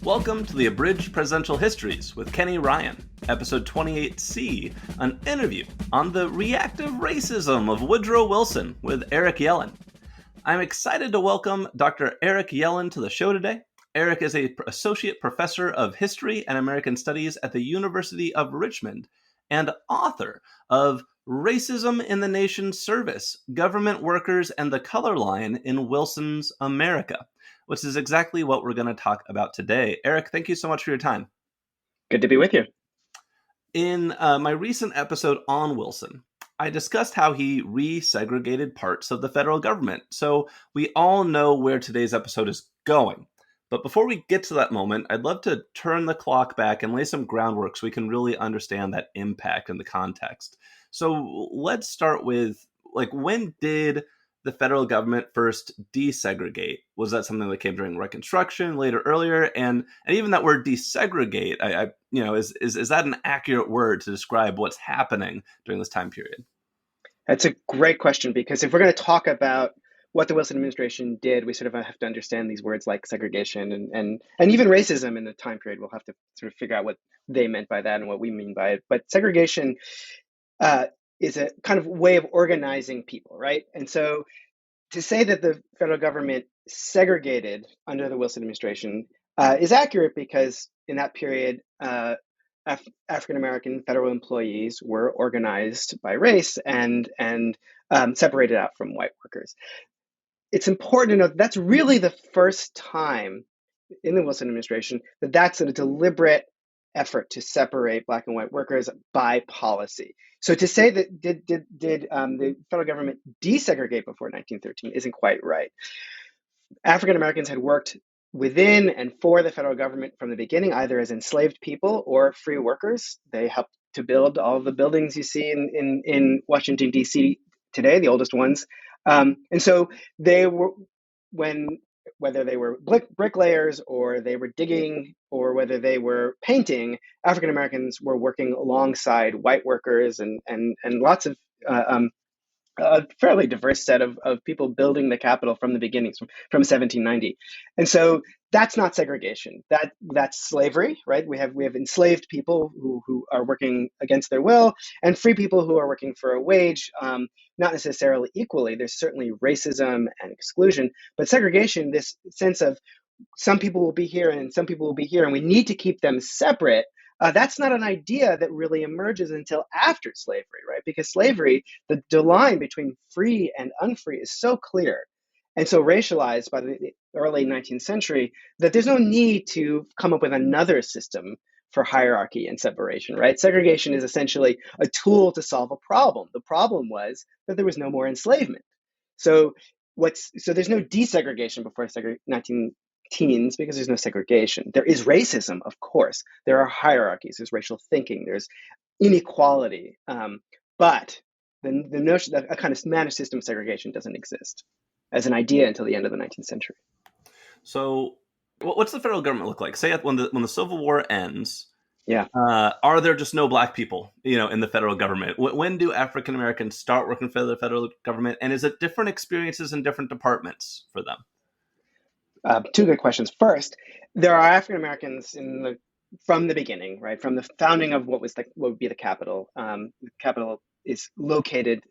Welcome to the Abridged Presidential Histories with Kenny Ryan, episode 28C, an interview on the reactive racism of Woodrow Wilson with Eric Yellin. I'm excited to welcome Dr. Eric Yellin to the show today. Eric is an associate professor of history and American studies at the University of Richmond and author of Racism in the Nation's Service, Government Workers and the Color Line in Wilson's America, which is exactly what we're going to talk about today. Eric, thank you so much for your time. Good to be with you. In my recent episode on Wilson, I discussed how he resegregated parts of the federal government. So we all know where today's episode is going. But before we get to that moment, I'd love to turn the clock back and lay some groundwork so we can really understand that impact and the context. So let's start with, when did the federal government first desegregate? Was that something that came during Reconstruction, later, earlier? And even that word desegregate, is that an accurate word to describe what's happening during this time period? That's a great question, because if we're going to talk about what the Wilson administration did, we sort of have to understand these words like segregation and even racism in the time period. We'll have to sort of figure out what they meant by that and what we mean by it. But segregation is a kind of way of organizing people, right? And so to say that the federal government segregated under the Wilson administration is accurate, because in that period, African-American federal employees were organized by race and separated out from white workers. It's important to note that's really the first time in the Wilson administration that that's a deliberate effort to separate Black and white workers by policy. So to say that did the federal government desegregate before 1913 isn't quite right. African Americans had worked within and for the federal government from the beginning, either as enslaved people or free workers. They helped to build all the buildings you see in Washington, D.C. today, the oldest ones. And so they were, whether they were bricklayers or they were digging or whether they were painting, African Americans were working alongside white workers and lots of a fairly diverse set of people building the Capitol from the beginnings, from 1790. And so that's not segregation. That's slavery, right? We have enslaved people who are working against their will, and free people who are working for a wage, not necessarily equally. There's certainly racism and exclusion, but segregation, this sense of some people will be here and some people will be here, and we need to keep them separate. That's not an idea that really emerges until after slavery, right? Because slavery, the line between free and unfree is so clear and so racialized by the early 19th century that there's no need to come up with another system for hierarchy and separation, right? Segregation is essentially a tool to solve a problem. The problem was that there was no more enslavement. So there's no desegregation before 19 teens, because there's no segregation. There is racism, of course. There are hierarchies, there's racial thinking, there's inequality. But the notion that a kind of managed system of segregation doesn't exist as an idea until the end of the 19th century. So what's the federal government look like? Say when the Civil War ends, yeah, are there just no Black people, in the federal government? When do African Americans start working for the federal government? And is it different experiences in different departments for them? Two good questions. First, there are African Americans from the beginning, right? From the founding of what would be the Capitol. The Capitol is located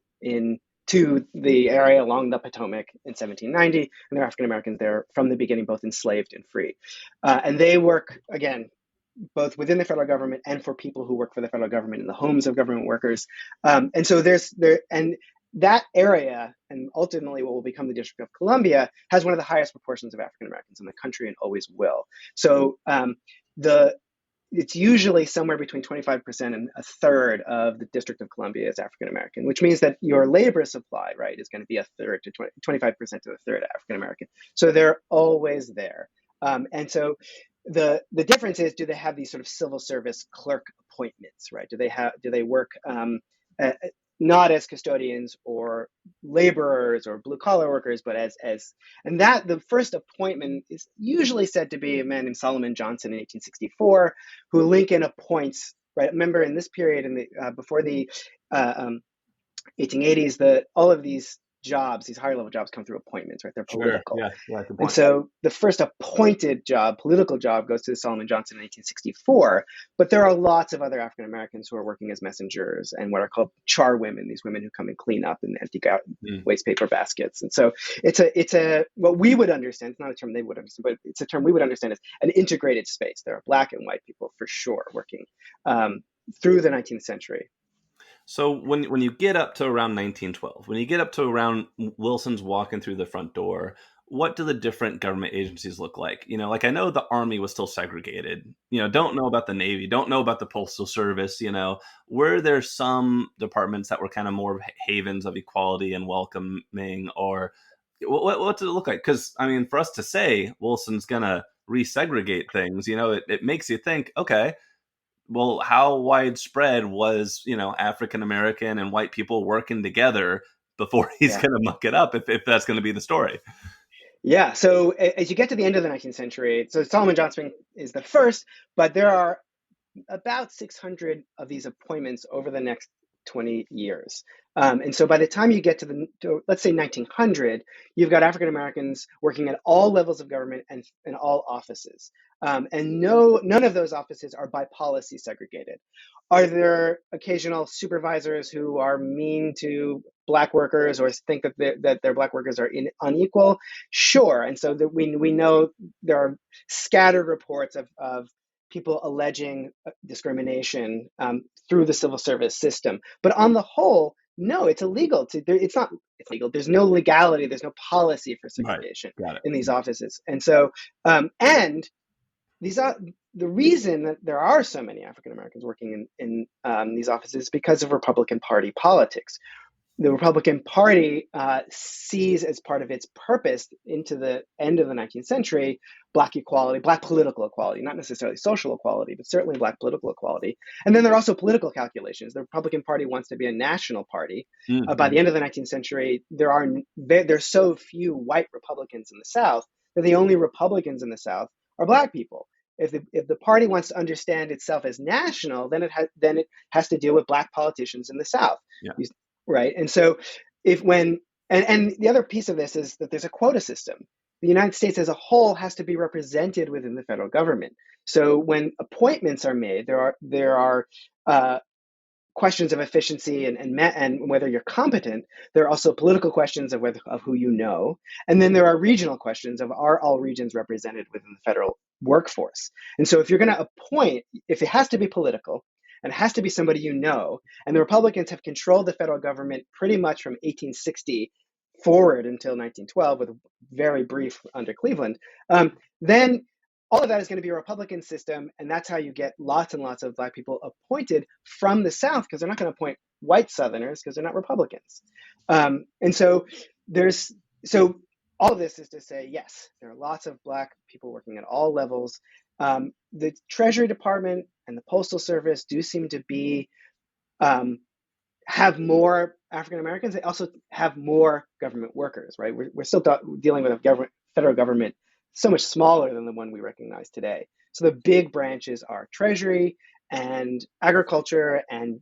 to the area along the Potomac in 1790, and there are African Americans there from the beginning, both enslaved and free. And they work, again, both within the federal government and for people who work for the federal government in the homes of government workers. And so that area, and ultimately what will become the District of Columbia, has one of the highest proportions of African Americans in the country and always will. So it's usually somewhere between 25% and a third of the District of Columbia is African American, which means that your labor supply, right, is going to be a third to 25% to a third African American. So they're always there. And so the difference is, do they have these sort of civil service clerk appointments, right? Do they work not as custodians or laborers or blue collar workers, but and that the first appointment is usually said to be a man named Solomon Johnson in 1864, who Lincoln appoints, right? Remember, in this period, before the 1880s, all of these jobs, these higher level jobs, come through appointments, right? They're Sure. political. Yeah. Yeah. Good And point. so the first appointed job, political job, goes to Solomon Johnson in 1864. But there are lots of other African Americans who are working as messengers and what are called char women, these women who come and clean up and empty out Mm. waste paper baskets. And so it's a what we would understand, it's not a term they would understand, but it's a term we would understand as an integrated space. There are black and white people for sure working um, through the 19th century. So when you get up to around 1912, when you get up to around Wilson's walking through the front door, what do the different government agencies look like? Like I know the Army was still segregated. Don't know about the Navy, don't know about the Postal Service. Were there some departments that were kind of more havens of equality and welcoming, or what did it look like? Because I mean, for us to say Wilson's gonna resegregate things, it makes you think, okay, well, how widespread was African American and white people working together before he's Yeah. going to muck it up, if that's going to be the story? Yeah. So as you get to the end of the 19th century, so Solomon Johnson is the first, but there are about 600 of these appointments over the next 20 years. And so by the time you get let's say 1900, you've got African Americans working at all levels of government and in all offices. And none of those offices are by policy segregated. Are there occasional supervisors who are mean to black workers or think that their black workers are unequal? Sure. And so that we know there are scattered reports of people alleging discrimination through the civil service system. But on the whole, no, it's illegal. It's not. It's legal. There's no legality. There's no policy for Right. segregation Got it. in these offices. And so, and these are the reason that there are so many African Americans working in these offices because of Republican Party politics. The Republican Party sees as part of its purpose into the end of the 19th century black equality, black political equality, not necessarily social equality, but certainly black political equality. And then there are also political calculations. The Republican Party wants to be a national party. By Mm-hmm. the end of the 19th century, there's so few white Republicans in the South that the only Republicans in the South are black people. If the party wants to understand itself as national, then it has to deal with black politicians in the South. Yeah. Right. And so if when and the other piece of this is that there's a quota system. The United States as a whole has to be represented within the federal government. So when appointments are made, there are questions of efficiency and whether you're competent. There are also political questions of who you know, and then there are regional questions of are all regions represented within the federal workforce. And so if you're going to appoint, if it has to be political and it has to be somebody you know, and the Republicans have controlled the federal government pretty much from 1860 forward until 1912, with a very brief under Cleveland, then all of that is going to be a Republican system, and that's how you get lots and lots of black people appointed from the South, because they're not going to appoint white Southerners because they're not Republicans. And so there's so all of this is to say, yes, there are lots of black people working at all levels. The Treasury Department and the Postal Service do seem to be have more African Americans. They also have more government workers, right? We're still dealing with a federal government so much smaller than the one we recognize today. So the big branches are Treasury and Agriculture and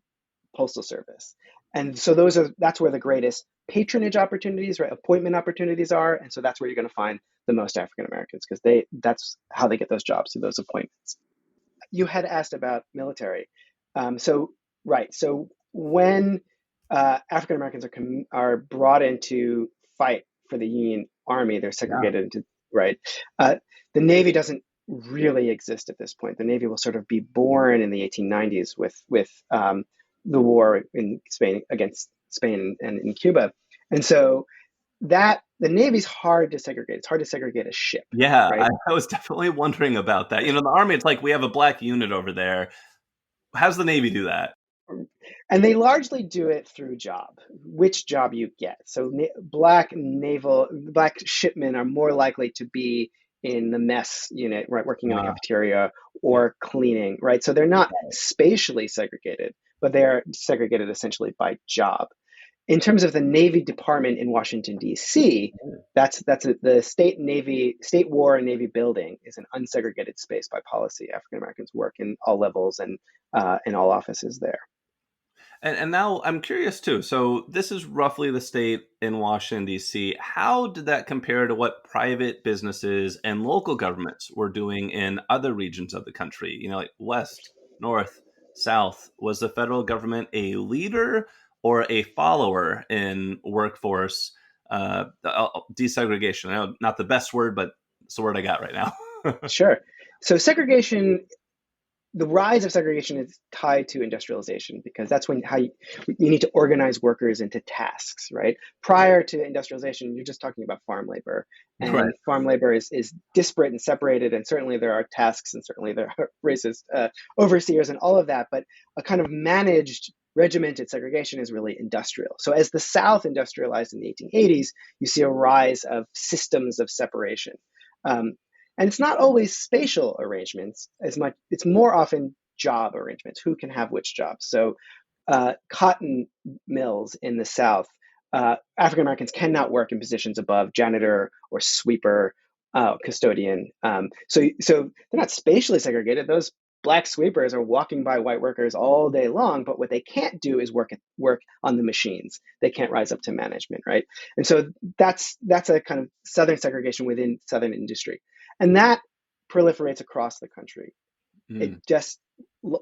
Postal Service. And so that's where the greatest patronage opportunities, right, appointment opportunities are. And so that's where you're going to find the most African Americans, because that's how they get those jobs, through those appointments. You had asked about military. Right. So when African Americans are brought in to fight for the Union Army, they're Yeah. segregated into, right. The Navy doesn't really exist at this point. The Navy will sort of be born in the 1890s with the war in Spain against Spain and in Cuba, and so that the Navy's hard to segregate. It's hard to segregate a ship, Yeah. right? I was definitely wondering about that. The Army, it's like we have a black unit over there. How's the Navy do that? And they largely do it through which job you get. So black shipmen are more likely to be in the mess unit, right, working in the Uh, cafeteria yeah. or cleaning, right? So they're not spatially segregated, but they're segregated essentially by job. In terms of the Navy Department in Washington, D.C., the State War and Navy building is an unsegregated space by policy. African Americans work in all levels and in all offices there. And now I'm curious too. So this is roughly the state in Washington D.C. How did that compare to what private businesses and local governments were doing in other regions of the country? Like West, North, South. Was the federal government a leader or a follower in workforce desegregation? I know not the best word, but it's the word I got right now. Sure. So segregation, the rise of segregation is tied to industrialization because that's when you need to organize workers into tasks, right? Prior to industrialization, you're just talking about farm labor, Right. and farm labor is disparate and separated, and certainly there are tasks, and certainly there are racist overseers and all of that, but a kind of managed regimented segregation is really industrial. So as the South industrialized in the 1880s, you see a rise of systems of separation. Um, and it's not always spatial arrangements as much, it's more often job arrangements, who can have which jobs. So cotton mills in the South, African Americans cannot work in positions above janitor or sweeper, custodian. So they're not spatially segregated. Those black sweepers are walking by white workers all day long, but what they can't do is work on the machines. They can't rise up to management, right? And so that's a kind of Southern segregation within Southern industry, and that proliferates across the country. It Mm. just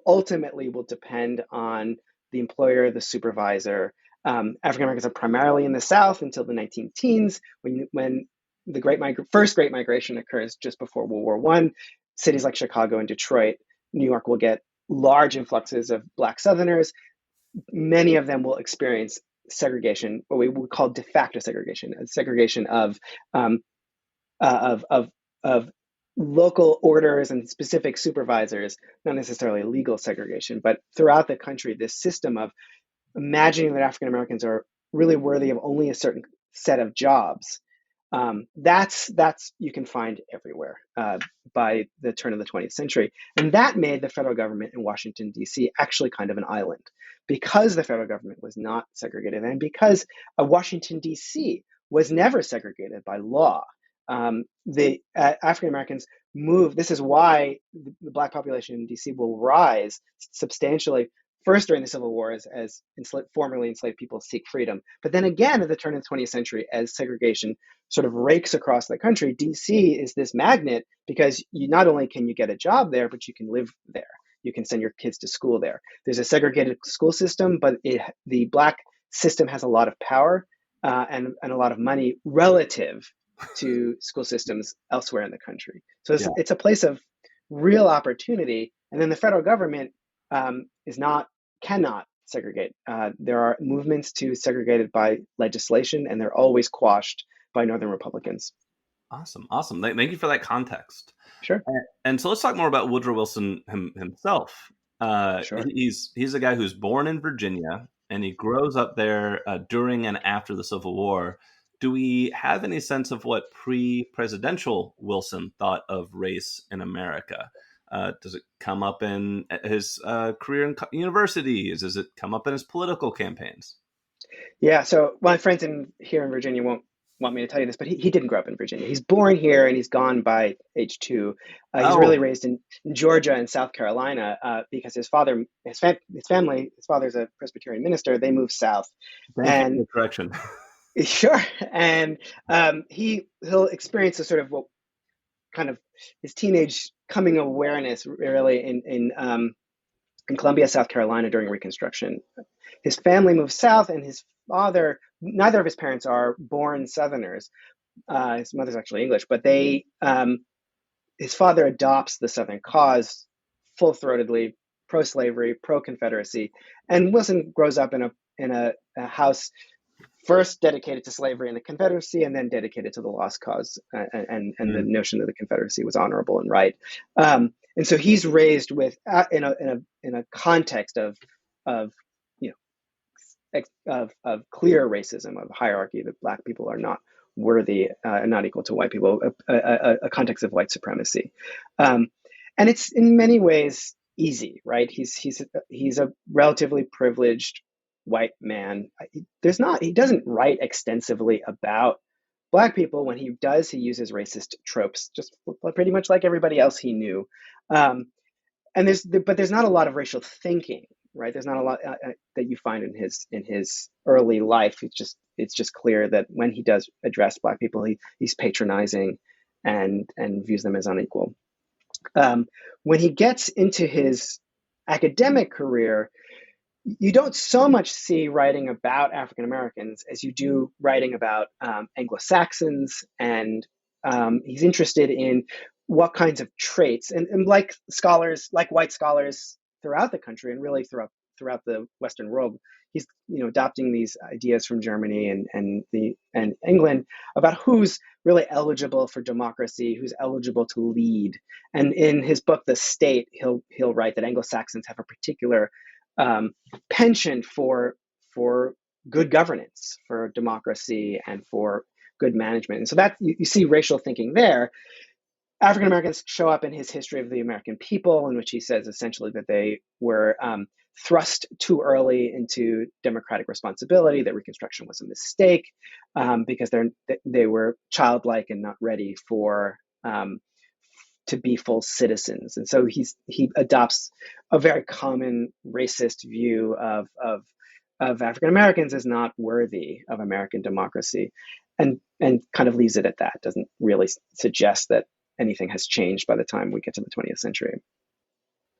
ultimately will depend on the employer, the supervisor. African Americans are primarily in the South until the 19 teens, when the first Great Migration occurs just before World War One. Cities like Chicago and Detroit, New York will get large influxes of Black Southerners. Many of them will experience segregation, what we would call de facto segregation, a segregation um, uh, of local orders and specific supervisors, not necessarily legal segregation, but throughout the country, this system of imagining that African Americans are really worthy of only a certain set of jobs. That's you can find everywhere by the turn of the 20th century, and that made the federal government in Washington D.C. actually kind of an island, because the federal government was not segregated, and because Washington D.C. was never segregated by law. The African Americans move. This is why the Black population in D.C. will rise substantially first during the Civil War as formerly enslaved people seek freedom. But then again, at the turn of the 20th century, as segregation sort of rakes across the country, DC is this magnet because you not only can you get a job there, but you can live there. You can send your kids to school there. There's a segregated school system, but the Black system has a lot of power and a lot of money relative to school systems elsewhere in the country. So Yeah. it's a place of real opportunity. And then the federal government is not cannot segregate. There are movements to segregate it by legislation, and they're always quashed by Northern Republicans. Awesome. Awesome. Thank you for that context. Sure, And so let's talk more about Woodrow Wilson himself. sure. He's a guy who's born in Virginia and he grows up there during and after the Civil War. Do we have any sense of what pre-presidential Wilson thought of race in America? Does it come up in his career in universities? Does it come up in his political campaigns? Yeah, so my friends here in Virginia won't want me to tell you this, but he didn't grow up in Virginia. He's born here and he's gone by age two. He's really Oh, raised in Georgia and South Carolina because his family, his father's a Presbyterian minister. They moved south, thank you for and the correction. sure, and he'll experience a sort of what kind of his teenage coming awareness really in Columbia, South Carolina during Reconstruction. His family moves south, and his father, neither of his parents are born Southerners. His mother's actually English, but his father adopts the Southern cause full throatedly, pro slavery, pro Confederacy, and Wilson grows up in a house first dedicated to slavery and the Confederacy, and then dedicated to the lost cause and the Mm, notion that the Confederacy was honorable and right. And so he's raised with in a context of you of clear racism, of hierarchy, that Black people are not worthy and not equal to white people, a context of white supremacy, um, and it's in many ways easy, right? He's a relatively privileged white man. He doesn't write extensively about Black people. When he does, he uses racist tropes, just pretty much like everybody else he knew. Um, but there's not a lot of racial thinking. right? There's not a lot that you find in his early life. It's just clear that when he does address Black people, he's patronizing and views them as unequal. When he gets into his academic career, you don't so much see writing about African Americans as you do writing about Anglo Saxons, and he's interested in what kinds of traits, and like scholars, like white scholars throughout the country, and really throughout the Western world, he's adopting these ideas from Germany and England about who's really eligible for democracy, who's eligible to lead. And in his book, The State, he'll write that Anglo Saxons have a particular um, penchant for good governance, for democracy, and for good management. And so that you see racial thinking there. African Americans show up in his History of the American People, in which he says essentially that they were thrust too early into democratic responsibility, that Reconstruction was a mistake because they were childlike and not ready for to be full citizens. And so he adopts a very common racist view of African Americans as not worthy of American democracy, and kind of leaves it at that. Doesn't really suggest that anything has changed by the time we get to the 20th century.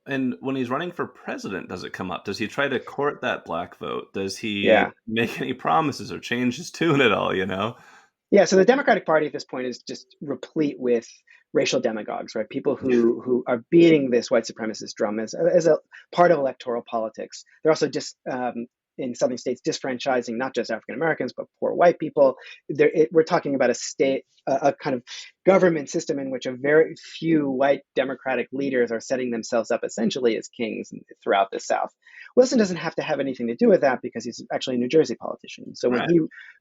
And when he's running for president, does it come up? Does he try to court that Black vote? Does he Yeah. make any promises or change his tune at all, you know? Yeah, so the Democratic Party at this point is just replete with racial demagogues, right? People who are beating this white supremacist drum as a part of electoral politics. They're also just in southern states disfranchising not just African Americans but poor white people. We're talking about a kind of government system in which a very few white Democratic leaders are setting themselves up essentially as kings throughout the South. Wilson doesn't have to have anything to do with that because he's actually a New Jersey politician. So Right.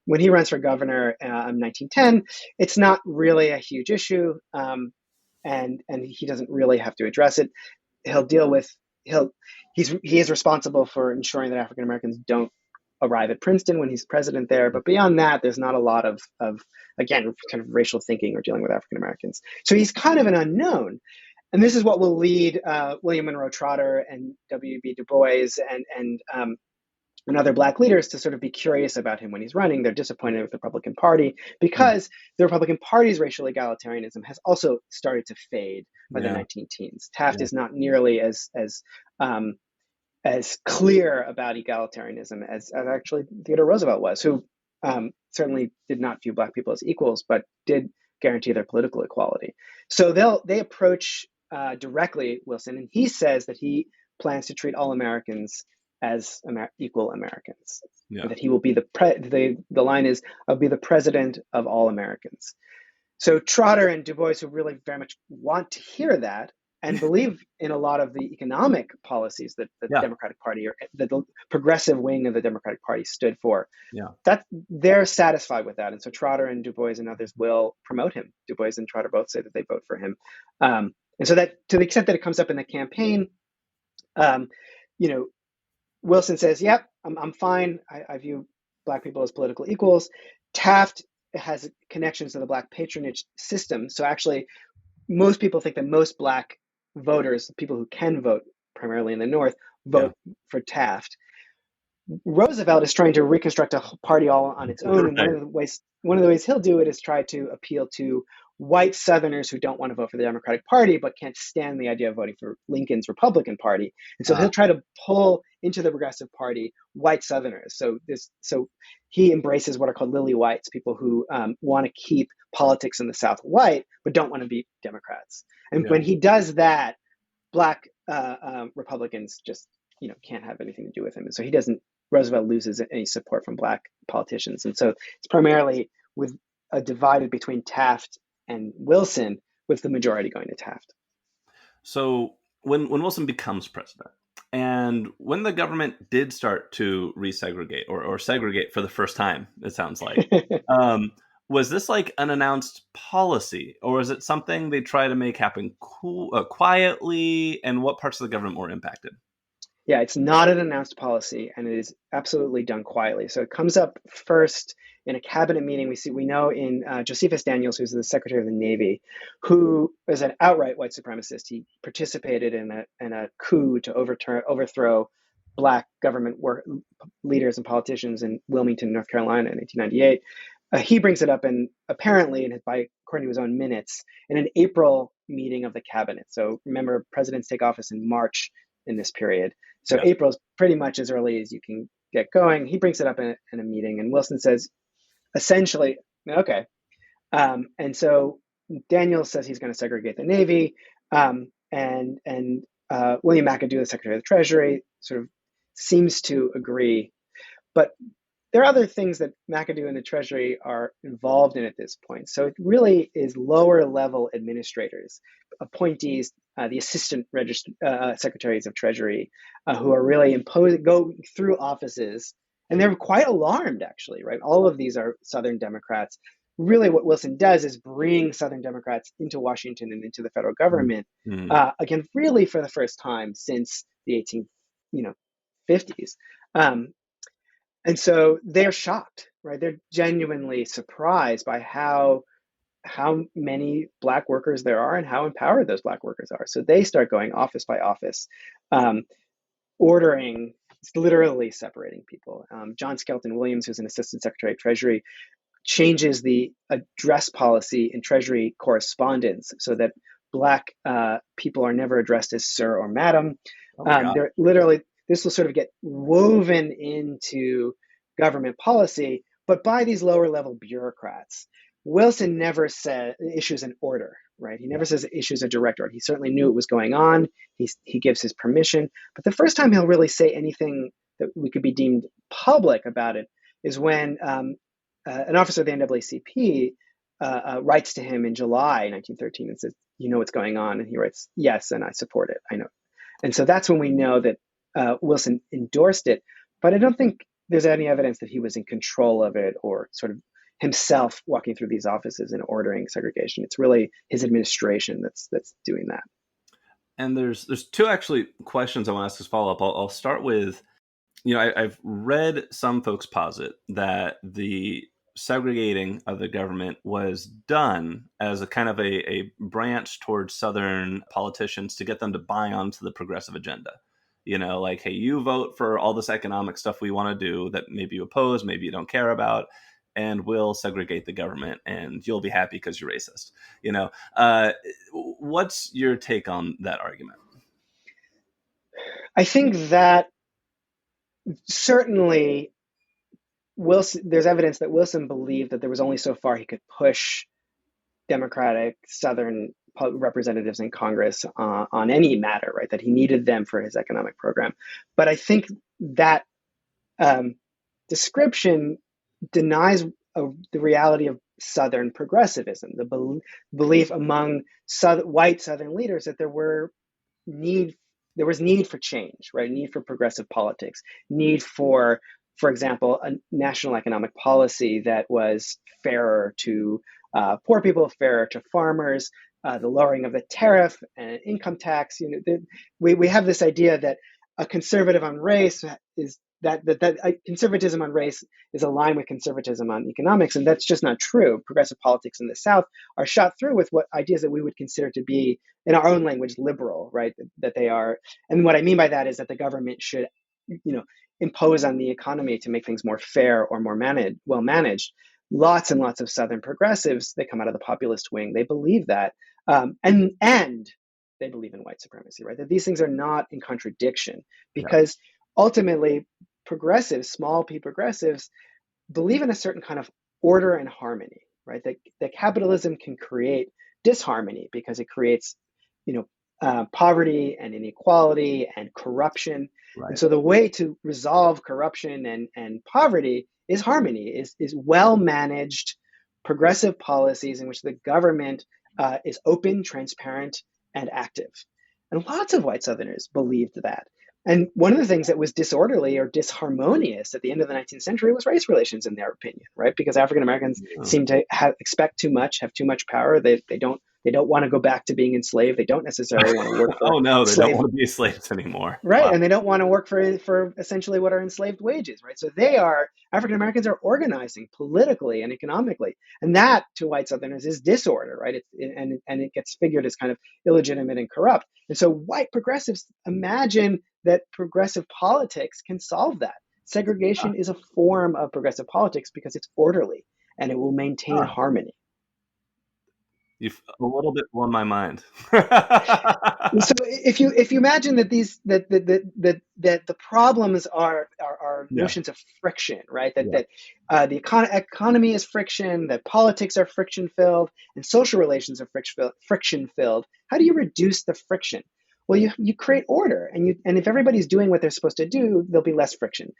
when he runs for governor in 1910, it's not really a huge issue, and he doesn't really have to address it. He'll deal with he is responsible for ensuring that African Americans don't arrive at Princeton when he's president there. But beyond that, there's not a lot of again kind of racial thinking or dealing with African Americans. So he's kind of an unknown. And this is what will lead William Monroe Trotter and W.B. Du Bois and other Black leaders to sort of be curious about him when he's running. They're disappointed with the Republican Party because the Republican Party's racial egalitarianism has also started to fade by the Yeah. 19 teens. Taft Yeah. is not nearly as clear about egalitarianism as actually Theodore Roosevelt was, who certainly did not view Black people as equals, but did guarantee their political equality. So they approach directly Wilson, and he says that he plans to treat all Americans as equal Americans, Yeah. and that he will be the line is, "I'll be the president of all Americans." So Trotter and Du Bois, who really very much want to hear that and believe in a lot of the economic policies that the Yeah. Democratic Party, or that the progressive wing of the Democratic Party stood for, Yeah. that they're satisfied with that. And so Trotter and Du Bois and others will promote him. Du Bois and Trotter both say that they vote for him. And so that, to the extent that it comes up in the campaign, you know, Wilson says, "Yep, I'm fine. I view Black people as political equals." Taft has connections to the Black patronage system. So actually, most people think that most Black voters, people who can vote primarily in the North, Yeah. vote for Taft. Roosevelt is trying to reconstruct a party all on its own, and Right. one of the ways he'll do it is try to appeal to white Southerners who don't want to vote for the Democratic Party but can't stand the idea of voting for Lincoln's Republican Party, and so Ah, he'll try to pull into the Progressive Party white Southerners. So he embraces what are called lily whites, people who want to keep politics in the South white but don't want to be Democrats. And yeah. when he does that, Black Republicans just can't have anything to do with him, and so he doesn't. Roosevelt loses any support from Black politicians, and so it's primarily with a divided between Taft and Wilson, with the majority going to Taft. So when Wilson becomes president, and when the government did start to resegregate or segregate for the first time, it sounds like, um, was this like an announced policy, or is it something they try to make happen quietly? And what parts of the government were impacted? Yeah, it's not an announced policy, and it is absolutely done quietly. So it comes up first in a cabinet meeting. We know in Josephus Daniels, who's the Secretary of the Navy, who is an outright white supremacist. He participated in a coup to overthrow Black government leaders and politicians in Wilmington, North Carolina in 1898. He brings it up, and apparently, according to his own minutes, in an April meeting of the cabinet. So remember, presidents take office in March in this period. So Yes. April is pretty much as early as you can get going. He brings it up in a meeting, and Wilson says, essentially, okay. And so Daniel says he's going to segregate the Navy, and William McAdoo, the Secretary of the Treasury, sort of seems to agree. But there are other things that McAdoo and the Treasury are involved in at this point. So it really is lower level administrators, appointees, the assistant secretaries of Treasury, who are really go through offices. And they're quite alarmed, actually, right? All of these are Southern Democrats. Really, what Wilson does is bring Southern Democrats into Washington and into the federal government, Mm-hmm. again, really for the first time since the 1850s. And so they're shocked, right? They're genuinely surprised by how many Black workers there are and how empowered those Black workers are. So they start going office by office, um, ordering, literally separating people. John Skelton Williams, who's an assistant secretary of Treasury, changes the address policy in Treasury correspondence so that Black people are never addressed as sir or madam. Oh my God. They're literally, this will sort of get woven into government policy, but by these lower level bureaucrats. Wilson never issues an order, right? He never says issues a direct order. He certainly knew it was going on. He gives his permission, but the first time he'll really say anything that we could be deemed public about it is when an officer of the NAACP writes to him in July 1913 and says, "You know what's going on?" And he writes, "Yes, and I support it. I know." And so that's when we know that Wilson endorsed it. But I don't think there's any evidence that he was in control of it or sort of himself walking through these offices and ordering segregation. It's really his administration that's doing that. And there's two actually questions I want to ask as follow up. I'll start with, I've read some folks posit that the segregating of the government was done as a kind of a branch towards Southern politicians to get them to buy onto the progressive agenda. Like, hey, you vote for all this economic stuff we want to do that maybe you oppose, maybe you don't care about, and we'll segregate the government and you'll be happy because you're racist. What's your take on that argument? I think that certainly there's evidence that Wilson believed that there was only so far he could push Democratic Southern representatives in Congress on any matter, right? That he needed them for his economic program. But I think that description denies the reality of Southern progressivism, the belief among white Southern leaders that there was need for change, right? Need for progressive politics, need for example, a national economic policy that was fairer to poor people, fairer to farmers, the lowering of the tariff and income tax. We have this idea that a conservative on race is that conservatism on race is aligned with conservatism on economics, and that's just not true. Progressive politics in the South are shot through with what ideas that we would consider to be, in our own language, liberal, right? That they are, and what I mean by that is that the government should, impose on the economy to make things more fair or more well managed. Lots and lots of Southern progressives, they come out of the populist wing, they believe that, and they believe in white supremacy, right? That these things are not in contradiction, because ultimately progressives, small p progressives, believe in a certain kind of order and harmony, right? That capitalism can create disharmony because it creates, poverty and inequality and corruption. Right. And so the way to resolve corruption and poverty is harmony, is well managed progressive policies in which the government is open, transparent, and active. And lots of white Southerners believed that. And one of the things that was disorderly or disharmonious at the end of the 19th century was race relations, in their opinion, right? Because African Americans seem to expect too much, have too much power. They don't want to go back to being enslaved. They don't necessarily want to work for oh no, they don't want to be slaves anymore. Right. Wow. And they don't want to work for essentially what are enslaved wages, right? So African Americans are organizing politically and economically. And that, to white Southerners, is disorder, right? And it gets figured as kind of illegitimate and corrupt. And so white progressives imagine that progressive politics can solve that. Segregation is a form of progressive politics because it's orderly and it will maintain Huh. harmony. You've a little bit blown my mind. So if you imagine that the problems are Yeah, notions of friction, right? That yeah, that the economy is friction, that politics are friction filled, and social relations are friction filled. How do you reduce the friction? Well, you create order, and if everybody's doing what they're supposed to do, there'll be less friction.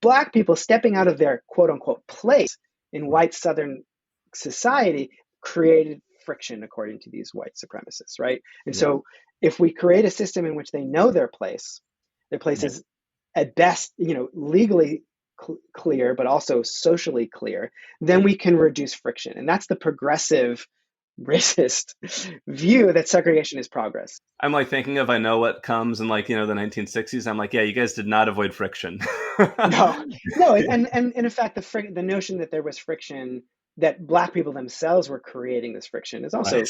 Black people stepping out of their quote unquote place in right. white Southern society created friction according to these white supremacists, right? And Yeah, so if we create a system in which they know their place right. is at best, legally clear, but also socially clear, then we can reduce friction. And that's the progressive racist view that segregation is progress. I'm like thinking of I know what comes in like the 1960s. I'm like, yeah, you guys did not avoid friction. No, no, and in fact, the notion that there was friction, that black people themselves were creating this friction, is Right. also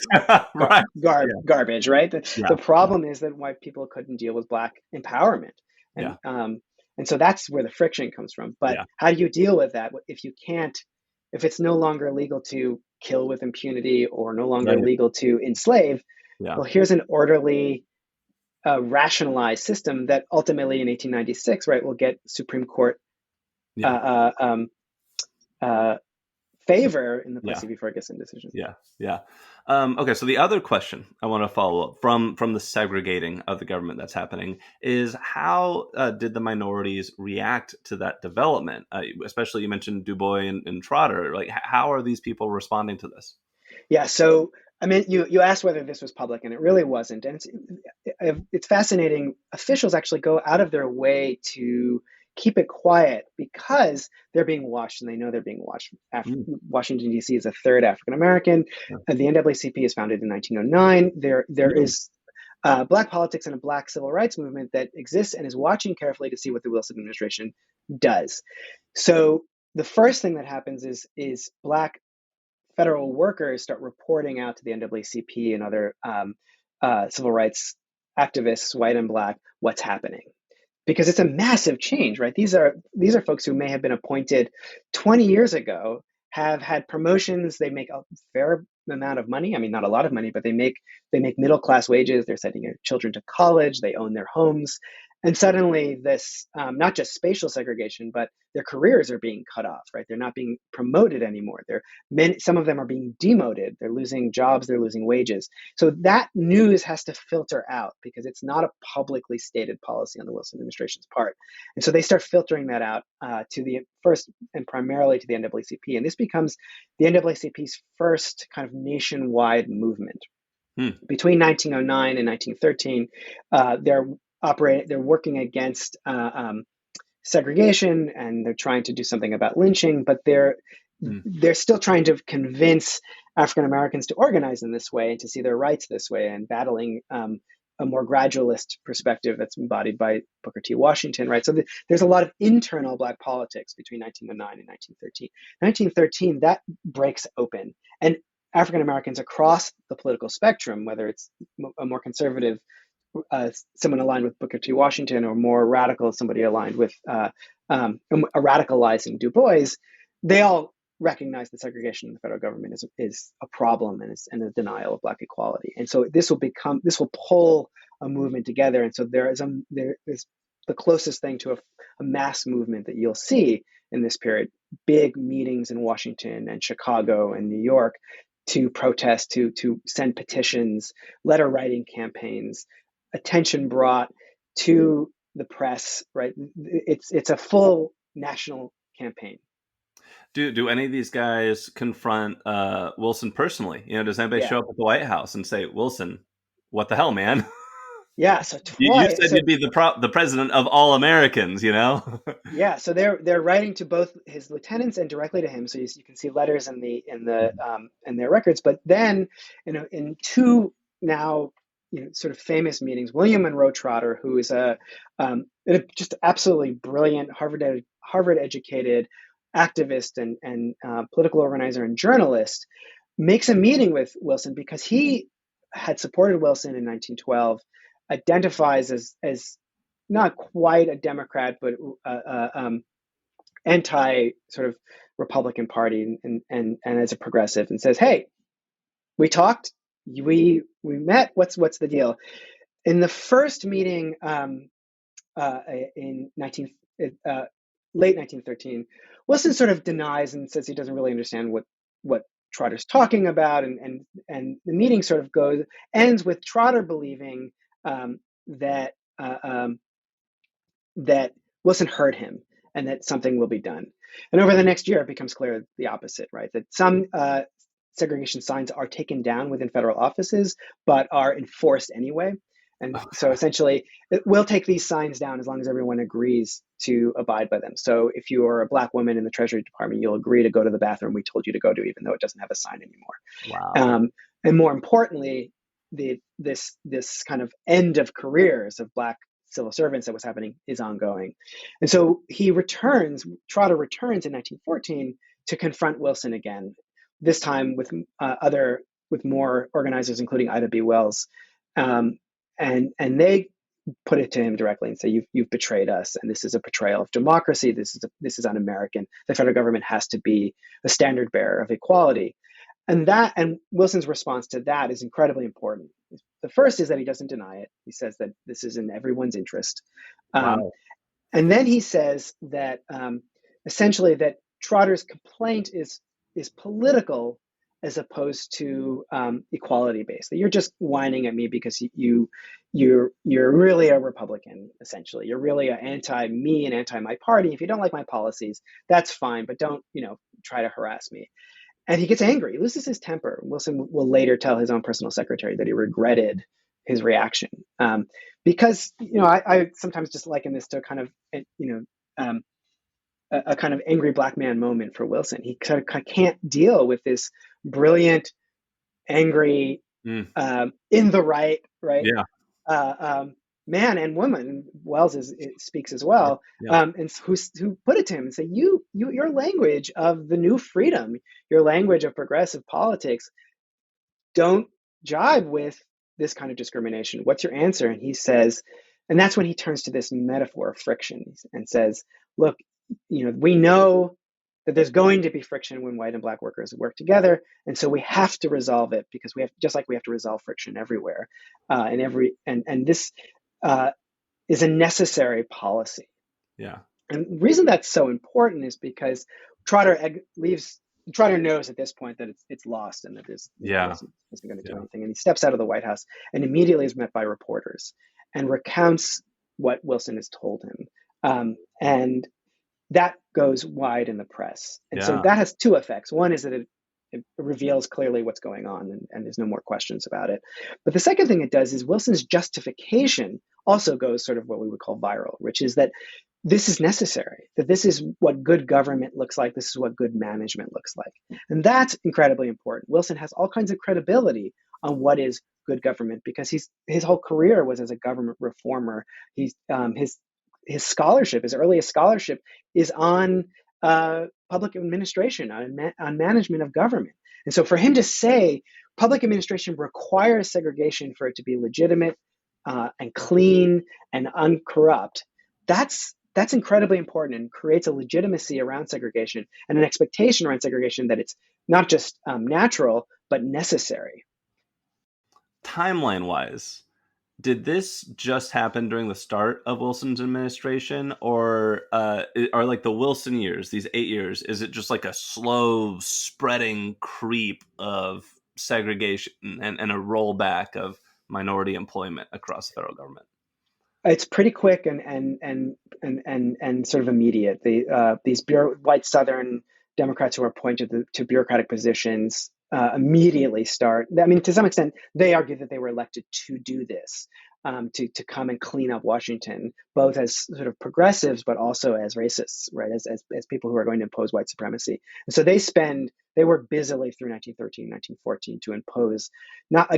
Right. Yeah, garbage, right? The yeah, yeah, problem is that white people couldn't deal with black empowerment, and yeah, so that's where the friction comes from. But yeah. how do you deal with that if you can't, if it's no longer legal to kill with impunity or no longer Right. legal to enslave? Yeah, Well, here's an orderly, rationalized system that ultimately in 1896, right, will get Supreme Court uh, yeah, uh, um, uh, favor in the yeah. Plessy v. Ferguson decision. Yeah, yeah. Okay, so the other question I want to follow up from the segregating of the government that's happening is how did the minorities react to that development? Especially you mentioned Du Bois and Trotter. Like, how are these people responding to this? Yeah. So I mean, you asked whether this was public, and it really wasn't. And it's fascinating. Officials actually go out of their way to keep it quiet because they're being watched, and they know they're being watched. Mm, Washington D.C. is a third African American. yeah. The NAACP is founded in 1909. There Mm, is black politics and a black civil rights movement that exists and is watching carefully to see what the Wilson administration does. So the first thing that happens is black federal workers start reporting out to the NAACP and other civil rights activists, white and black, what's happening, because it's a massive change, right? These are folks who may have been appointed 20 years ago, have had promotions, they make a fair amount of money. I mean, not a lot of money, but they make middle class wages. They're sending their children to college. They own their homes, and suddenly this not just spatial segregation, but their careers are being cut off. Right? They're not being promoted anymore. Some of them are being demoted. They're losing jobs. They're losing wages. So that news has to filter out because it's not a publicly stated policy on the Wilson administration's part. And so they start filtering that out to the first and primarily to the NAACP. And this becomes the NAACP's first kind of nationwide movement. mm, Between 1909 and 1913, they're working against segregation, and they're trying to do something about lynching, but mm. they're still trying to convince African Americans to organize in this way and to see their rights this way, and battling a more gradualist perspective that's embodied by Booker T. Washington, right? So there's a lot of internal black politics between 1909 and 1913. 1913, that breaks open, and African Americans across the political spectrum, whether it's a more conservative, someone aligned with Booker T. Washington, or more radical, somebody aligned with a radicalizing Du Bois, they all recognize that segregation in the federal government is a problem, and a denial of black equality. And so this will pull a movement together. And so there is the closest thing to a mass movement that you'll see in this period. Big meetings in Washington and Chicago and New York to protest, to send petitions, letter writing campaigns, attention brought to the press, right? It's a full national campaign. Do any of these guys confront Wilson personally? Does anybody Yeah. show up at the White House and say, "Wilson, what the hell, man? Yeah. So You twice. said So you'd be the president of all Americans." yeah. So they're writing to both his lieutenants and directly to him. So you can see letters in their records. But then, in two now, sort of famous meetings, William Monroe Trotter, who is just absolutely brilliant Harvard educated activist and political organizer and journalist, makes a meeting with Wilson because he had supported Wilson in 1912, identifies as not quite a Democrat, but anti sort of Republican Party, and as a progressive, and says, "Hey, we talked, we met. What's the deal?" In the first meeting in 19 uh, late 1913, Wilson sort of denies and says he doesn't really understand what Trotter's talking about, and the meeting sort of ends with Trotter believing um, that that Wilson heard him and that something will be done. And over the next year, it becomes clear the opposite, right? That some segregation signs are taken down within federal offices, but are enforced anyway. And so Okay. essentially, we'll take these signs down as long as everyone agrees to abide by them. So if you are a Black woman in the Treasury Department, you'll agree to go to the bathroom we told you to go to, even though it doesn't have a sign anymore. Wow. And more importantly, this kind of end of careers of Black civil servants that was happening is ongoing. And so Trotter returns in 1914 to confront Wilson again, this time with more organizers, including Ida B. Wells. And they put it to him directly and say, you've betrayed us, and this is a betrayal of democracy. This is un-American. The federal government has to be a standard bearer of equality. And Wilson's response to that is incredibly important. The first is that he doesn't deny it. He says that this is in everyone's interest. Um, Wow. and then he says that essentially that Trotter's complaint is political as opposed to equality based. That you're just whining at me because you're really a Republican. Essentially, you're really an anti me and anti my party. If you don't like my policies, that's fine, but don't try to harass me. And he gets angry, he loses his temper. Wilson will later tell his own personal secretary that he regretted his reaction, because I sometimes just liken this to a kind of um, a kind of angry Black man moment for Wilson. He kind of can't deal with this brilliant, angry, Mm. in the right Yeah. uh, man and woman. Wells speaks as Yeah. well, Yeah. and who put it to him and say, your language of the new freedom, your language of progressive politics, don't jibe with this kind of discrimination. What's your answer? And he says, and that's when he turns to this metaphor of friction and says, look, we know that there's going to be friction when white and Black workers work together, and so we have to resolve it, because we have, just like we have to resolve friction everywhere, and this uh, is a necessary policy. Yeah. And the reason that's so important is because Trotter leaves. Trotter knows at this point that it's lost, and that Yeah. Wilson isn't going to do Yeah. anything. And he steps out of the White House and immediately is met by reporters and recounts what Wilson has told him. And that goes wide in the press. And so Yeah. that has two effects. One is that it reveals clearly what's going on, and there's no more questions about it. But the second thing it does is Wilson's justification also goes sort of what we would call viral, which is that this is necessary, that this is what good government looks like, this is what good management looks like. And that's incredibly important. Wilson has all kinds of credibility on what is good government, because his whole career was as a government reformer. His scholarship, his earliest scholarship, is on public administration, on management of government. And so for him to say public administration requires segregation for it to be legitimate and clean and uncorrupt, that's incredibly important, and creates a legitimacy around segregation and an expectation around segregation that it's not just natural, but necessary. Timeline wise, did this just happen during the start of Wilson's administration, or are like the Wilson years, these 8 years, is it just like a slow spreading creep of segregation and a rollback of minority employment across the federal government? It's pretty quick and sort of immediate. These white Southern Democrats who are appointed to bureaucratic positions immediately start. I mean, to some extent, they argue that they were elected to do this, to come and clean up Washington, both as sort of progressives, but also as racists, right? As people who are going to impose white supremacy. And so they work busily through 1913, 1914 to impose not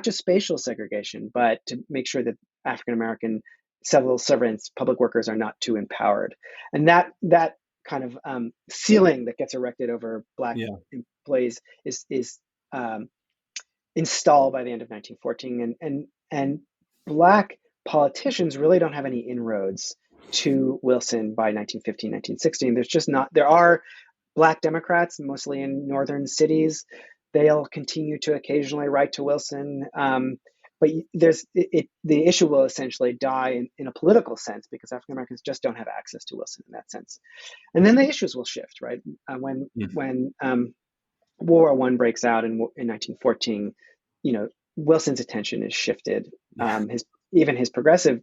just spatial segregation, but to make sure that African American civil servants, public workers, are not too empowered. And that kind of ceiling that gets erected over Black Yeah. employees is installed by the end of 1914, and Black politicians really don't have any inroads to Wilson by 1915, 1916. There's just not, there are Black Democrats, mostly in northern cities. They'll continue to occasionally write to Wilson. But the issue will essentially die in a political sense because African Americans just don't have access to Wilson in that sense. And then the issues will shift, right? When World War One breaks out in 1914, Wilson's attention is shifted. Yeah. His progressive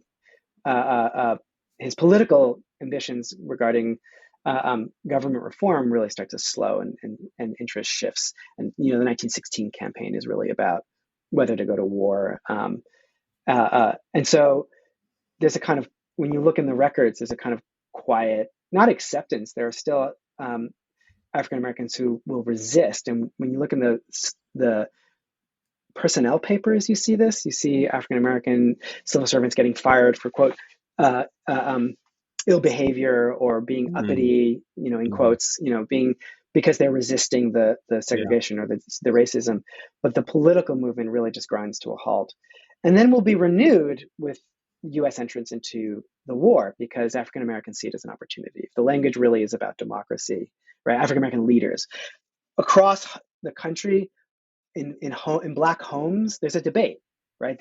uh, his political ambitions regarding government reform really start to slow, and interest shifts. And the 1916 campaign is really about whether to go to war. And so there's a kind of, when you look in the records, there's a kind of quiet, not acceptance. There are still African Americans who will resist. And when you look in the personnel papers, you see this. You see African American civil servants getting fired for, quote, uh, ill behavior or being Mm. uppity, in quotes, being, because they're resisting the Yeah. segregation or the racism. But the political movement really just grinds to a halt. And then will be renewed with US entrance into the war because African Americans see it as an opportunity. If the language really is about democracy, right? African American leaders across the country in Black homes, there's a debate, right?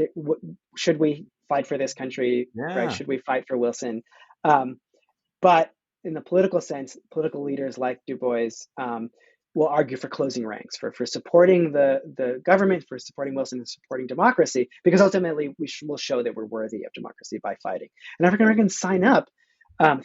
Should we fight for this country, right? Yeah. Should we fight for Wilson? Um, but in the political sense, political leaders like Du Bois will argue for closing ranks, for supporting the government, for supporting Wilson, and supporting democracy, because ultimately will show that we're worthy of democracy by fighting. And African Americans sign up.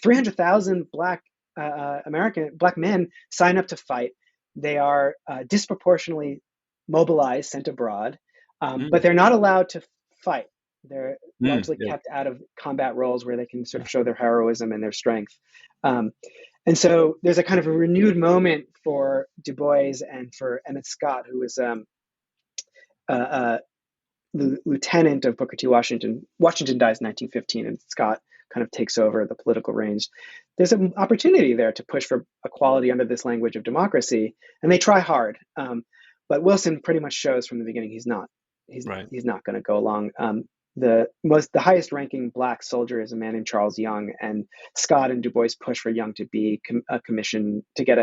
300,000 Black Black men sign up to fight. They are disproportionately mobilized, sent abroad, but Mm. they're not allowed to fight. They're Mm. largely Yeah. kept out of combat roles where they can sort of show their heroism and their strength. Um, and so there's a kind of a renewed moment for Du Bois and for Emmett Scott, who was uh, lieutenant of Booker T. Washington. Washington dies in 1915, and Scott kind of takes over the political reins. There's an opportunity there to push for equality under this language of democracy, and they try hard. But Wilson pretty much shows from the beginning he's not. Right. He's not going to go along. The highest ranking Black soldier is a man named Charles Young, and Scott and Du Bois push for Young to be commissioned to get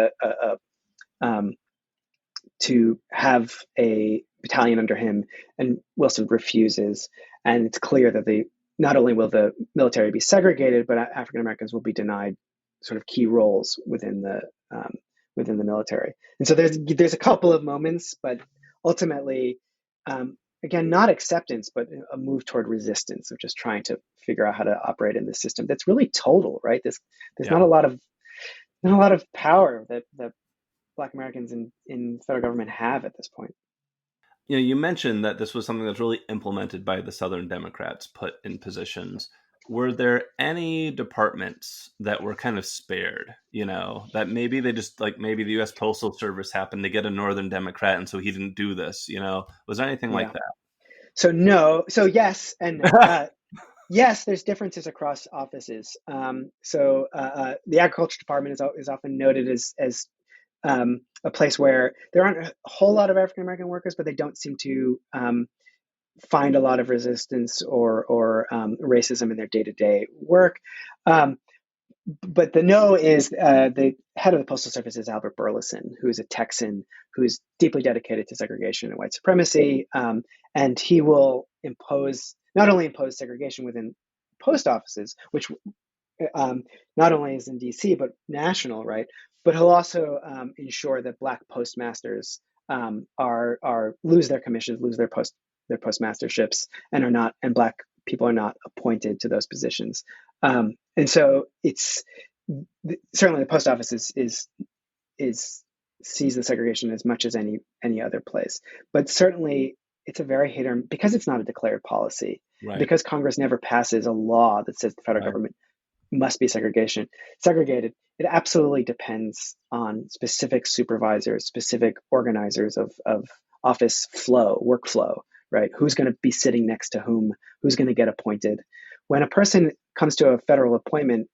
to have a battalion under him, and Wilson refuses. And it's clear that not only will the military be segregated, but African Americans will be denied sort of key roles within the military. And so there's a couple of moments, but ultimately, again, not acceptance, but a move toward resistance of just trying to figure out how to operate in this system that's really total, right? There's Yeah. not a lot of power that Black Americans in federal government have at this point. You mentioned that this was something that's really implemented by the Southern Democrats, put in positions. Were there any departments that were kind of spared? That maybe they just, like, maybe the U.S. Postal Service happened to get a Northern Democrat, and so he didn't do this. Was there anything like Yeah. that? So no. So yes and no. Yes, there's differences across offices. The agriculture department is often noted as a place where there aren't a whole lot of African American workers, but they don't seem to find a lot of resistance or racism in their day to day work. But the no is the head of the Postal Service is Albert Burleson, who is a Texan who's deeply dedicated to segregation and white supremacy. And he will not only impose segregation within post offices, which not only is in DC, but national, right? But he'll also ensure that Black postmasters are lose their commissions, lose their postmasterships, and Black people are not appointed to those positions. And so it's certainly the post office is sees the segregation as much as any other place, but certainly it's a very because it's not a declared policy, Right. because Congress never passes a law that says the federal Right. government must be segregated. It absolutely depends on specific supervisors, specific organizers of office workflow, right? Who's going to be sitting next to whom, who's going to get appointed. When a person comes to a federal appointment,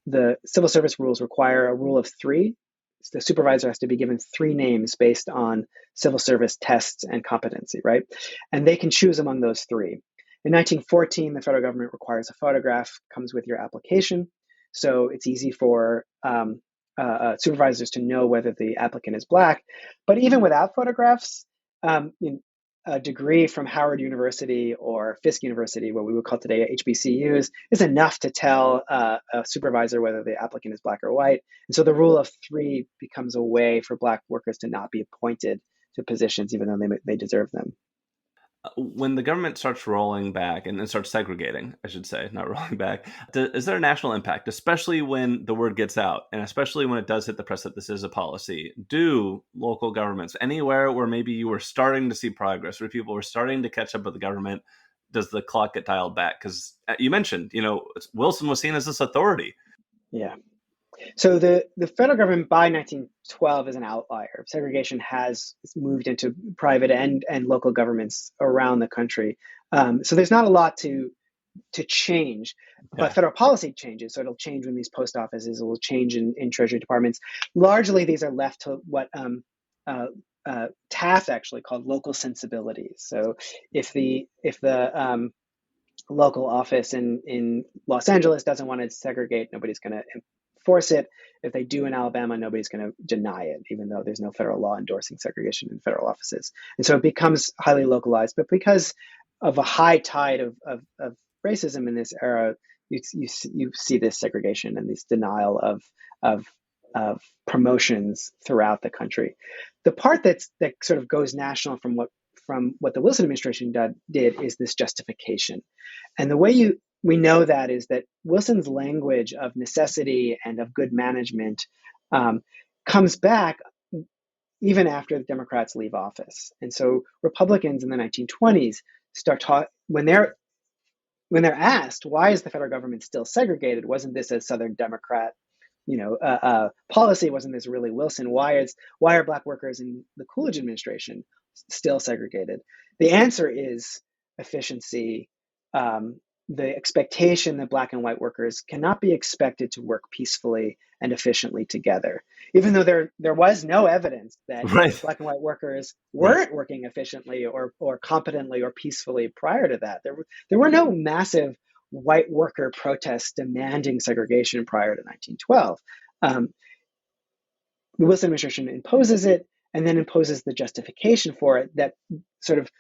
the civil service rules require a rule of three. The supervisor has to be given three names based on civil service tests and competency, right? And they can choose among those three. In 1914, the federal government requires a photograph comes with your application, so it's easy for supervisors to know whether the applicant is Black. But even without photographs, you a degree from Howard University or Fisk University, what we would call today HBCUs, is enough to tell a supervisor whether the applicant is Black or white. And so the rule of three becomes a way for Black workers to not be appointed to positions, even though they deserve them. When the government starts rolling back and then starts segregating, I should say, not rolling back, is there a national impact, especially when the word gets out and especially when it does hit the press that this is a policy? Do local governments, anywhere where maybe you were starting to see progress, where people were starting to catch up with the government, does the clock get dialed back? Because you mentioned, Wilson was seen as this authority. Yeah. So the federal government by 1912 is an outlier. Segregation has moved into private and local governments around the country. So there's not a lot to change, but federal policy changes. So it'll change when these post offices, it will change in Treasury departments. Largely, these are left to what Taft actually called local sensibilities. So if the local office in Los Angeles doesn't want to segregate, nobody's going to enforce it. If they do in Alabama, nobody's going to deny it, even though there's no federal law endorsing segregation in federal offices. And so it becomes highly localized. But because of a high tide of racism in this era, you see this segregation and this denial of promotions throughout the country. The part that sort of goes national from what the Wilson administration did is this justification. And the way we know that is that Wilson's language of necessity and of good management comes back even after the Democrats leave office. And so Republicans in the 1920s start talking when they're asked, why is the federal government still segregated? Wasn't this a Southern Democrat, policy? Wasn't this really Wilson? Why are Black workers in the Coolidge administration still segregated? The answer is efficiency. The expectation that Black and white workers cannot be expected to work peacefully and efficiently together, even though there was no evidence that Right. Black and white workers weren't working efficiently or competently or peacefully prior to that. There were no massive white worker protests demanding segregation prior to 1912. The Wilson administration imposes it and then imposes the justification for it that sort of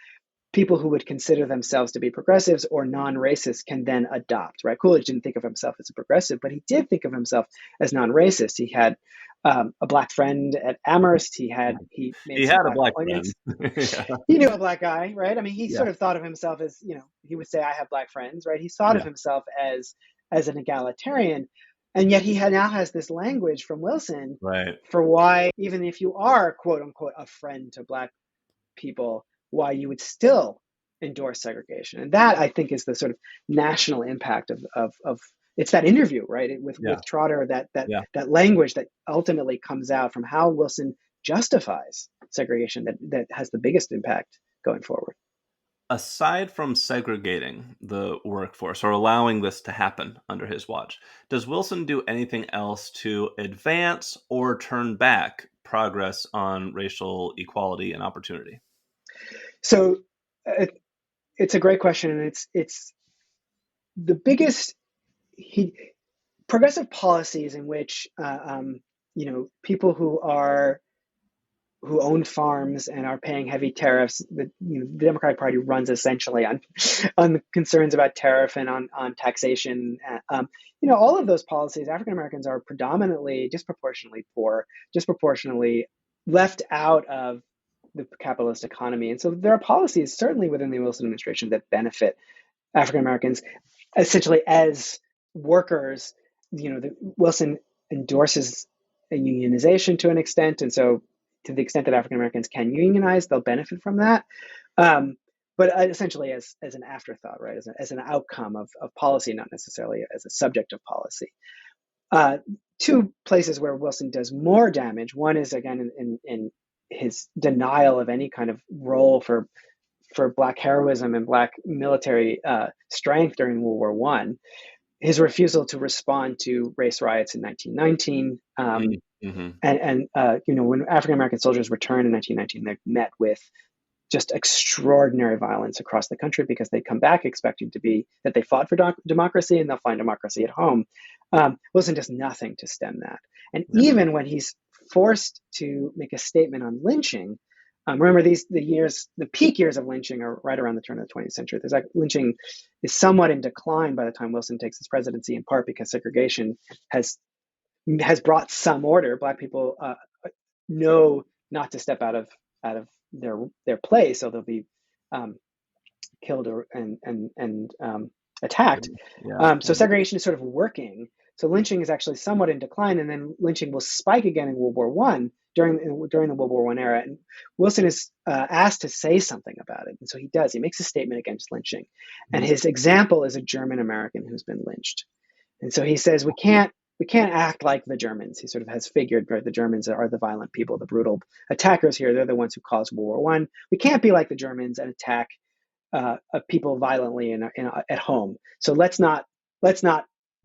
people who would consider themselves to be progressives or non-racist can then adopt, right? Coolidge didn't think of himself as a progressive, but he did think of himself as non-racist. He had a Black friend at Amherst. He made He some had a Black Black appointments. friend. He knew a Black guy, right? I mean, he Yeah. sort of thought of himself as, he would say, I have Black friends, right? He thought of himself as an egalitarian. And yet he now has this language from Wilson Right. for why, even if you are, quote unquote, a friend to Black people, why you would still endorse segregation. And that, I think, is the sort of national impact of it's that interview, right, with Trotter, that language that ultimately comes out from how Wilson justifies segregation that has the biggest impact going forward. Aside from segregating the workforce or allowing this to happen under his watch, does Wilson do anything else to advance or turn back progress on racial equality and opportunity? So it's a great question, and it's the biggest progressive policies in which people who own farms and are paying heavy tariffs. The Democratic Party runs essentially on concerns about tariff and on taxation. All of those policies, African Americans are predominantly disproportionately poor, disproportionately left out of the capitalist economy. And so there are policies certainly within the Wilson administration that benefit African Americans essentially as workers. Wilson endorses a unionization to an extent, and so to the extent that African Americans can unionize, they'll benefit from that. But essentially as an afterthought, right, as an outcome of policy, not necessarily as a subject of policy. Two places where Wilson does more damage. One is, again, in his denial of any kind of role for Black heroism and Black military strength during World War One. His refusal to respond to race riots in 1919. And when African American soldiers returned in 1919, they're met with just extraordinary violence across the country because they come back expecting to be that they fought for democracy and they'll find democracy at home. Wilson does nothing to stem that. And Yeah. even when he's forced to make a statement on lynching, remember the peak years of lynching are right around the turn of the 20th century. There's like lynching is somewhat in decline by the time Wilson takes his presidency, in part because segregation has brought some order. Black people know not to step out of their place, so they'll be killed or and attacked. Yeah. So segregation is sort of working. So lynching is actually somewhat in decline, and then lynching will spike again in World War One during the World War One era. And Wilson is asked to say something about it, and so he does. He makes a statement against lynching, and his example is a German American who's been lynched. And so he says we can't act like the Germans. He sort of has figured, right, the Germans are the violent people, the brutal attackers here. They're the ones who caused World War One. We can't be like the Germans and attack people violently at home. So let's not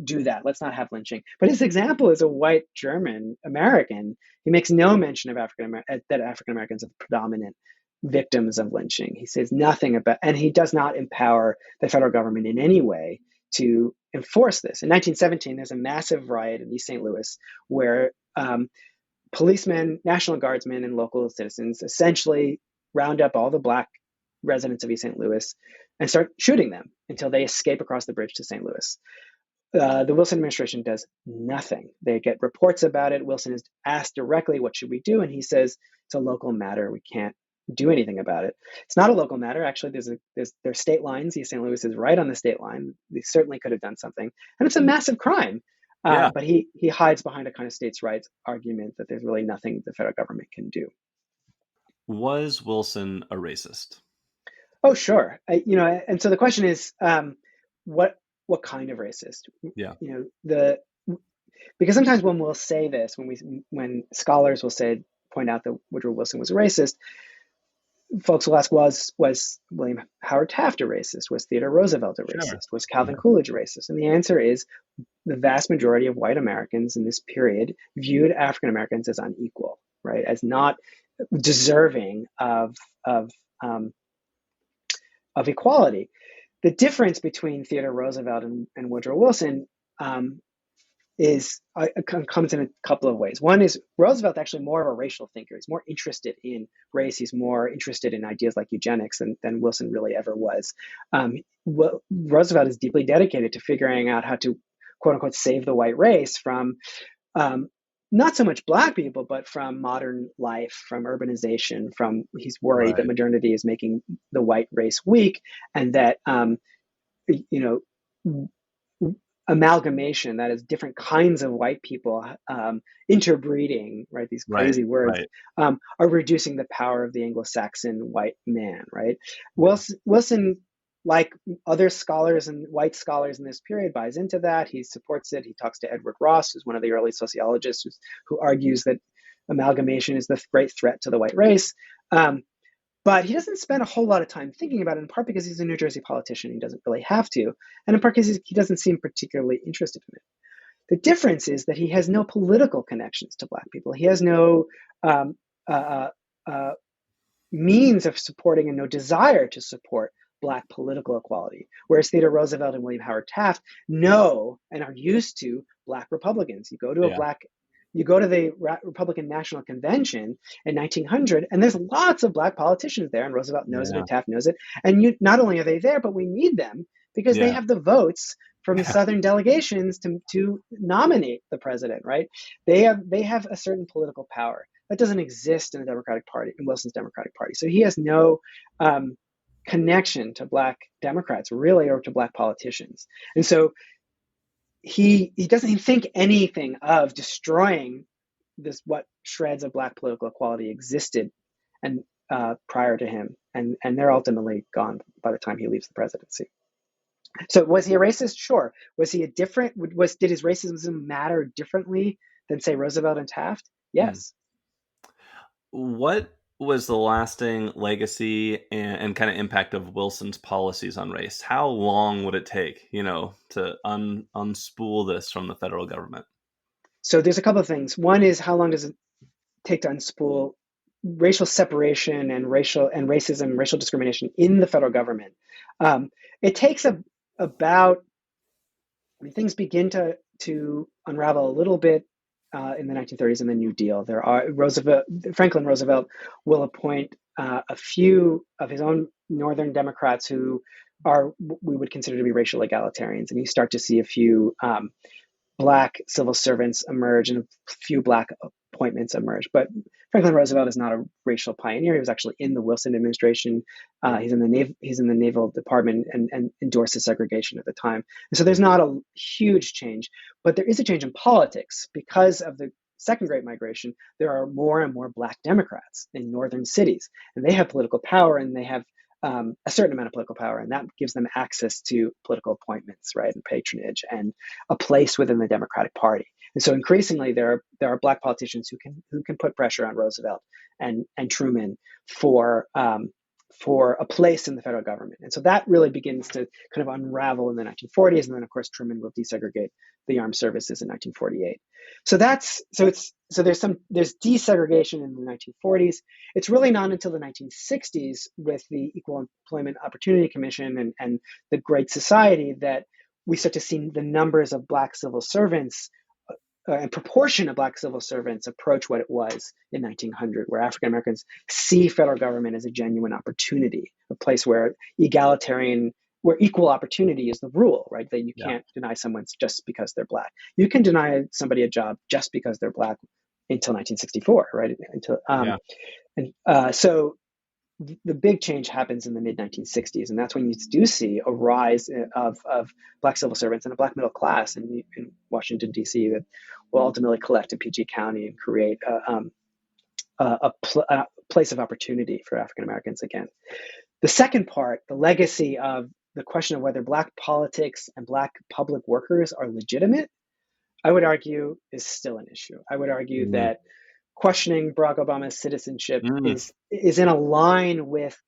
do that. Let's not have lynching. But his example is a white German American. He makes no mention of that African Americans are the predominant victims of lynching. He says nothing about, and he does not empower the federal government in any way to enforce this. In 1917, there's a massive riot in East St. Louis where policemen, National Guardsmen, and local citizens essentially round up all the Black residents of East St. Louis and start shooting them until they escape across the bridge to St. Louis. The Wilson administration does nothing. They get reports about it. Wilson is asked directly, what should we do? And he says, it's a local matter. We can't do anything about it. It's not a local matter. Actually, there's state lines. East St. Louis is right on the state line. They certainly could have done something. And it's a massive crime. Yeah. But he hides behind a kind of states' rights argument that there's really nothing the federal government can do. Was Wilson a racist? Oh, sure. And so the question is, what kind of racist? Yeah. Because sometimes when we'll say this, when scholars will point out that Woodrow Wilson was a racist, folks will ask, was William Howard Taft a racist? Was Theodore Roosevelt a racist? Sure. Was Calvin Coolidge a racist? And the answer is the vast majority of white Americans in this period viewed African Americans as unequal, right? As not deserving of equality. The difference between Theodore Roosevelt and Woodrow Wilson comes in a couple of ways. One is Roosevelt actually more of a racial thinker. He's more interested in race. He's more interested in ideas like eugenics than Wilson really ever was. Roosevelt is deeply dedicated to figuring out how to, quote unquote, save the white race from not so much Black people, but from modern life, from urbanization, he's worried that modernity is making the white race weak, and that, amalgamation, that is different kinds of white people interbreeding, right? These crazy words are reducing the power of the Anglo-Saxon white man, right? Wilson, like other scholars and white scholars in this period, buys into that. He supports it. He talks to Edward Ross, who's one of the early sociologists who argues that amalgamation is the great threat to the white race. But he doesn't spend a whole lot of time thinking about it, in part because he's a New Jersey politician. He doesn't really have to. And in part because he doesn't seem particularly interested in it. The difference is that he has no political connections to Black people. He has no means of supporting and no desire to support Black political equality, whereas Theodore Roosevelt and William Howard Taft know and are used to Black Republicans. You go to the Republican National Convention in 1900, and there's lots of Black politicians there, and Roosevelt knows it, and Taft knows it. And not only are they there, but we need them because they have the votes from the Southern delegations to nominate the president, right? They have a certain political power that doesn't exist in the Democratic Party, in Wilson's Democratic Party. So he has no connection to Black Democrats, really, or to Black politicians. And so he doesn't think anything of destroying what shreds of Black political equality existed and prior to him, and they're ultimately gone by the time he leaves the presidency. So was he a racist? Sure. Was he did his racism matter differently than, say, Roosevelt and Taft? Yes. What was the lasting legacy and kind of impact of Wilson's policies on race? How long would it take, to unspool this from the federal government? So there's a couple of things. One is, how long does it take to unspool racial separation and racism, racial discrimination in the federal government. It takes about things begin to unravel a little bit in the 1930s and the New Deal. Franklin Roosevelt will appoint a few of his own Northern Democrats who are we would consider to be racial egalitarians, and you start to see a few Black civil servants emerge and a few Black appointments emerge. But Franklin Roosevelt is not a racial pioneer. He was actually in the Wilson administration. He's in the Naval Department and endorses segregation at the time. And so there's not a huge change, but there is a change in politics because of the Second Great Migration. There are more and more Black Democrats in northern cities, and they have political power, and they have a certain amount of political power, and that gives them access to political appointments, right, and patronage, and a place within the Democratic Party. And so increasingly, there are Black politicians who can put pressure on Roosevelt and Truman for a place in the federal government. And so that really begins to kind of unravel in the 1940s, and then of course Truman will desegregate the armed services in 1948. So there's desegregation in the 1940s. It's really not until the 1960s with the Equal Employment Opportunity Commission and the Great Society that we start to see the numbers of Black civil servants and proportion of Black civil servants approach what it was in 1900, where African Americans see federal government as a genuine opportunity, a place where equal opportunity is the rule, right? That you can't deny someone just because they're Black. You can deny somebody a job just because they're Black until 1964, right? So the big change happens in the mid 1960s, and that's when you do see a rise of Black civil servants and a Black middle class in Washington D.C. that will ultimately collect in PG County and create a place of opportunity for African Americans again. The second part, the legacy of the question of whether Black politics and Black public workers are legitimate, I would argue is still an issue. I would argue that questioning Barack Obama's citizenship is in a line with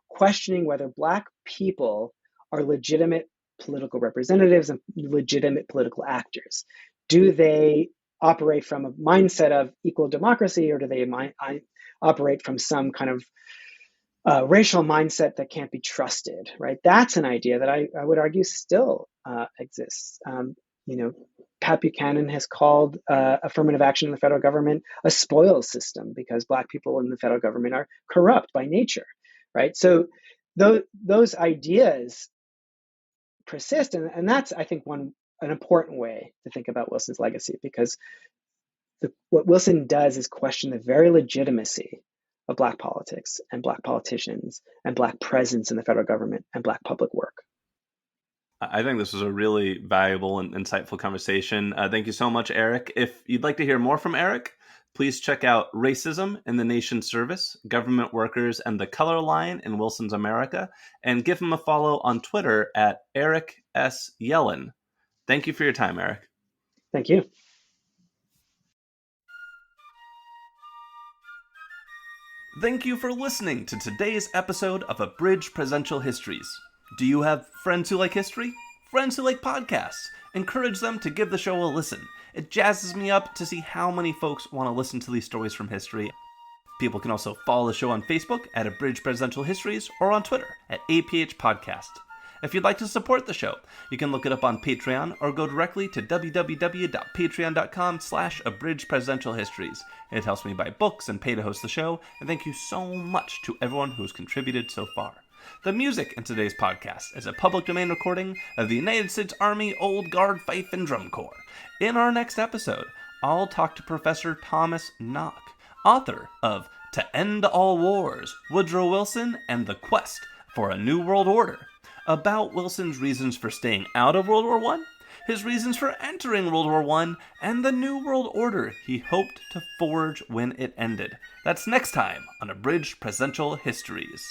questioning whether Black people are legitimate political representatives and legitimate political actors. Do they operate from a mindset of equal democracy, or do they operate from some kind of racial mindset that can't be trusted, right? That's an idea that I would argue still exists. Pat Buchanan has called affirmative action in the federal government a spoils system because Black people in the federal government are corrupt by nature, right? So those ideas persist, and that's, I think, an important way to think about Wilson's legacy, because what Wilson does is question the very legitimacy of Black politics and Black politicians and Black presence in the federal government and Black public work. I think this was a really valuable and insightful conversation. Thank you so much, Eric. If you'd like to hear more from Eric, please check out Racism in the Nation's Service, Government Workers, and the Color Line in Wilson's America, and give him a follow on Twitter at Eric S. Yellin. Thank you for your time, Eric. Thank you. Thank you for listening to today's episode of Abridged Presidential Histories. Do you have friends who like history? Friends who like podcasts? Encourage them to give the show a listen. It jazzes me up to see how many folks want to listen to these stories from history. People can also follow the show on Facebook at Abridged Presidential Histories or on Twitter at APH Podcast. If you'd like to support the show, you can look it up on Patreon or go directly to www.patreon.com/abridgedpresidentialhistories. It helps me buy books and pay to host the show, and thank you so much to everyone who's contributed so far. The music in today's podcast is a public domain recording of the United States Army Old Guard Fife and Drum Corps. In our next episode, I'll talk to Professor Thomas Knock, author of To End All Wars, Woodrow Wilson and the Quest for a New World Order, about Wilson's reasons for staying out of World War I, his reasons for entering World War I, and the New World Order he hoped to forge when it ended. That's next time on Abridged Presidential Histories.